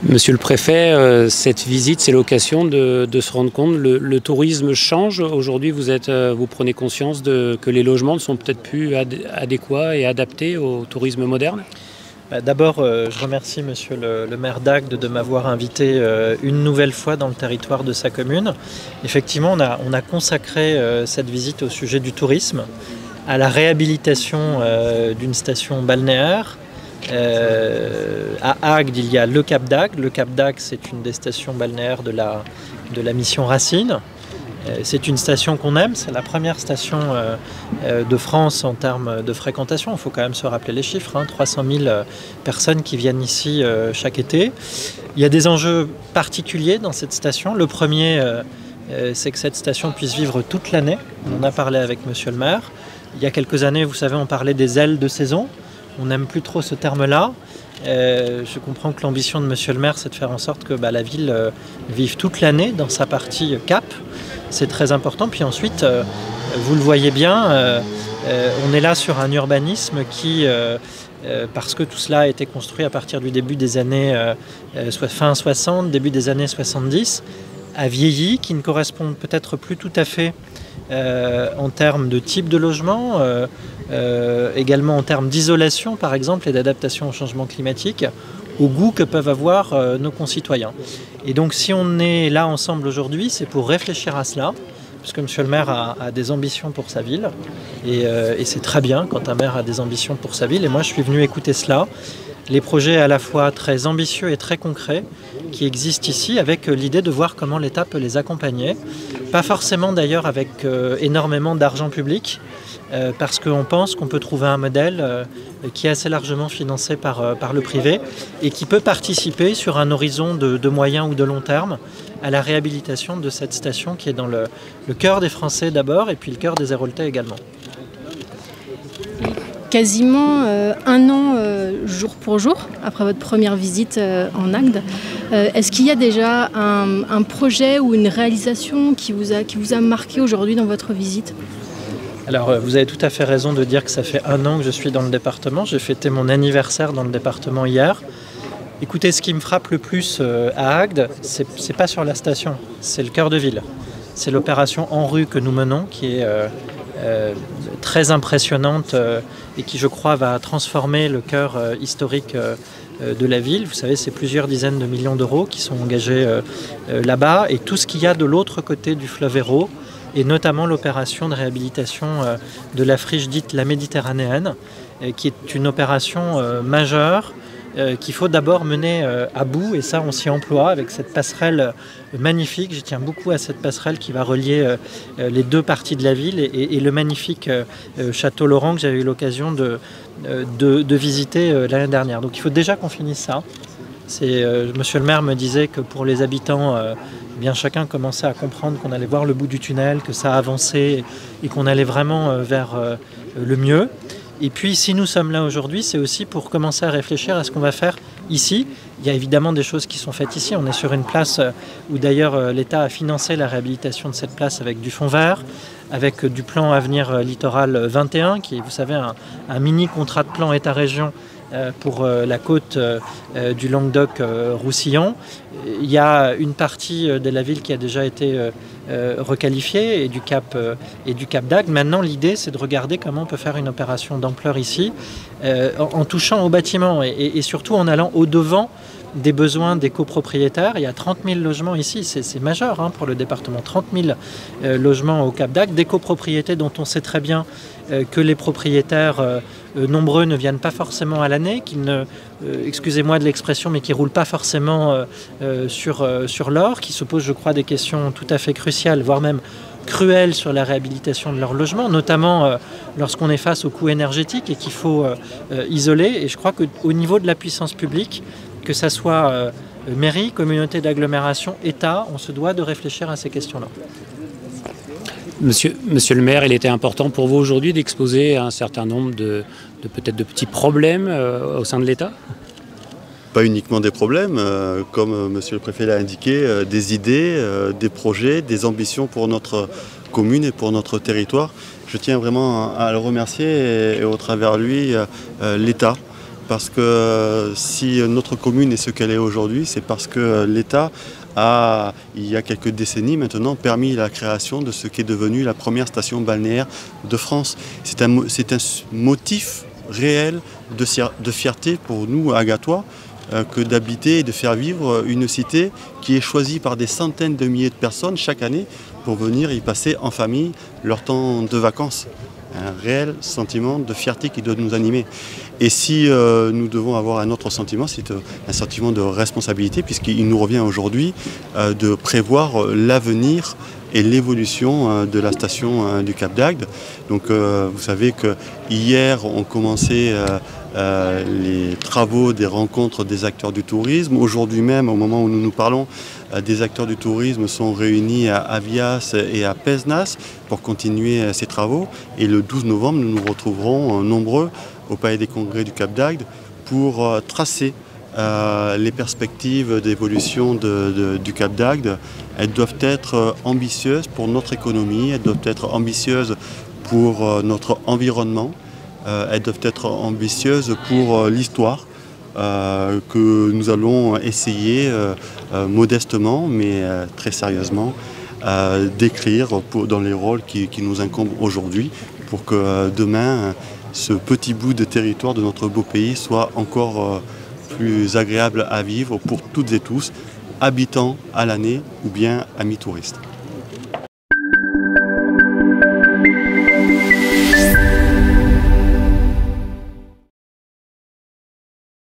Monsieur le préfet, cette visite, c'est l'occasion de se rendre compte, le tourisme change. Aujourd'hui, vous prenez conscience que les logements ne sont peut-être plus adéquats et adaptés au tourisme moderne? D'abord, je remercie Monsieur le maire d'Agde de m'avoir invité une nouvelle fois dans le territoire de sa commune. Effectivement, on a consacré cette visite au sujet du tourisme, à la réhabilitation d'une station balnéaire. À Agde, il y a le Cap d'Agde. Le Cap d'Agde, c'est une des stations balnéaires de la mission Racine. C'est une station qu'on aime, c'est la première station de France en termes de fréquentation. Il faut quand même se rappeler les chiffres, 300 000 personnes qui viennent ici chaque été. Il y a des enjeux particuliers dans cette station. Le premier, c'est que cette station puisse vivre toute l'année. On en a parlé avec Monsieur le maire. Il y a quelques années, vous savez, on parlait des ailes de saison. On n'aime plus trop ce terme-là. Je comprends que l'ambition de Monsieur le maire, c'est de faire en sorte que la ville vive toute l'année dans sa partie Cap. C'est très important. Puis ensuite, vous le voyez bien, on est là sur un urbanisme qui, parce que tout cela a été construit à partir du début des années fin 60, début des années 70, a vieilli, qui ne correspond peut-être plus tout à fait en termes de type de logement, également en termes d'isolation par exemple et d'adaptation au changement climatique, au goût que peuvent avoir nos concitoyens. Et donc si on est là ensemble aujourd'hui, c'est pour réfléchir à cela, parce que Monsieur le maire a des ambitions pour sa ville, et c'est très bien quand un maire a des ambitions pour sa ville, et moi je suis venu écouter cela. Les projets à la fois très ambitieux et très concrets qui existent ici, avec l'idée de voir comment l'État peut les accompagner. Pas forcément d'ailleurs avec énormément d'argent public, parce qu'on pense qu'on peut trouver un modèle qui est assez largement financé par le privé et qui peut participer sur un horizon de moyen ou de long terme à la réhabilitation de cette station qui est dans le cœur des Français d'abord et puis le cœur des Héraultais également. Quasiment un an jour pour jour après votre première visite en Agde. Est-ce qu'il y a déjà un projet ou une réalisation qui vous a marqué aujourd'hui dans votre visite? Alors vous avez tout à fait raison de dire que ça fait un an que je suis dans le département. J'ai fêté mon anniversaire dans le département hier. Écoutez, ce qui me frappe le plus à Agde, c'est pas sur la station, c'est le cœur de ville. C'est l'opération En Rue que nous menons qui est très impressionnante et qui, je crois, va transformer le cœur historique de la ville. Vous savez, c'est plusieurs dizaines de millions d'euros qui sont engagés là-bas. Et tout ce qu'il y a de l'autre côté du fleuve Hérault, et notamment l'opération de réhabilitation de la friche dite la Méditerranéenne, qui est une opération majeure qu'il faut d'abord mener à bout, et ça on s'y emploie avec cette passerelle magnifique. Je tiens beaucoup à cette passerelle qui va relier les deux parties de la ville et le magnifique château Laurent que j'avais eu l'occasion de visiter l'année dernière. Donc il faut déjà qu'on finisse ça. Monsieur le maire me disait que pour les habitants, bien chacun commençait à comprendre qu'on allait voir le bout du tunnel, que ça avançait et qu'on allait vraiment vers le mieux. Et puis si nous sommes là aujourd'hui, c'est aussi pour commencer à réfléchir à ce qu'on va faire ici. Il y a évidemment des choses qui sont faites ici. On est sur une place où d'ailleurs l'État a financé la réhabilitation de cette place avec du fonds vert, avec du plan Avenir Littoral 21, qui est, vous savez, un mini contrat de plan État-région pour la côte du Languedoc-Roussillon. Il y a une partie de la ville qui a déjà été requalifiée et du Cap d'Agde. Maintenant, l'idée, c'est de regarder comment on peut faire une opération d'ampleur ici en touchant au bâtiment et surtout en allant au-devant des besoins des copropriétaires. Il y a 30 000 logements ici, c'est majeur pour le département, 30 000 logements au Cap d'Agde, des copropriétés dont on sait très bien que les propriétaires nombreux ne viennent pas forcément à l'année, qu'ils ne, excusez-moi de l'expression, mais qui ne roulent pas forcément sur l'or, qui se posent, je crois, des questions tout à fait cruciales, voire même cruelles sur la réhabilitation de leur logement, notamment lorsqu'on est face aux coûts énergétiques et qu'il faut isoler. Et je crois qu'au niveau de la puissance publique, que ça soit mairie, communauté d'agglomération, État, on se doit de réfléchir à ces questions-là. Monsieur le maire, il était important pour vous aujourd'hui d'exposer un certain nombre peut-être de petits problèmes au sein de l'État? Pas uniquement des problèmes, comme Monsieur le préfet l'a indiqué, des idées, des projets, des ambitions pour notre commune et pour notre territoire. Je tiens vraiment à le remercier et au travers de lui l'État parce que si notre commune est ce qu'elle est aujourd'hui, c'est parce que l'État a, il y a quelques décennies maintenant, permis la création de ce qui est devenu la première station balnéaire de France. C'est un motif réel de fierté pour nous, Agatois, que d'habiter et de faire vivre une cité qui est choisie par des centaines de milliers de personnes chaque année pour venir y passer en famille leur temps de vacances. Un réel sentiment de fierté qui doit nous animer. Et si nous devons avoir un autre sentiment, c'est un sentiment de responsabilité, puisqu'il nous revient aujourd'hui de prévoir l'avenir et l'évolution de la station du Cap d'Agde. Donc vous savez que hier ont commencé les travaux des rencontres des acteurs du tourisme. Aujourd'hui même, au moment où nous nous parlons, des acteurs du tourisme sont réunis à Avias et à Pézenas pour continuer ces travaux. Et le 12 novembre, nous nous retrouverons nombreux au Palais des Congrès du Cap d'Agde pour tracer les perspectives d'évolution du Cap d'Agde. Elles doivent être ambitieuses pour notre économie, elles doivent être ambitieuses pour notre environnement, elles doivent être ambitieuses pour l'histoire que nous allons essayer modestement mais très sérieusement d'écrire dans les rôles qui nous incombent aujourd'hui pour que demain ce petit bout de territoire de notre beau pays soit encore plus agréable à vivre pour toutes et tous, habitants à l'année ou bien amis touristes.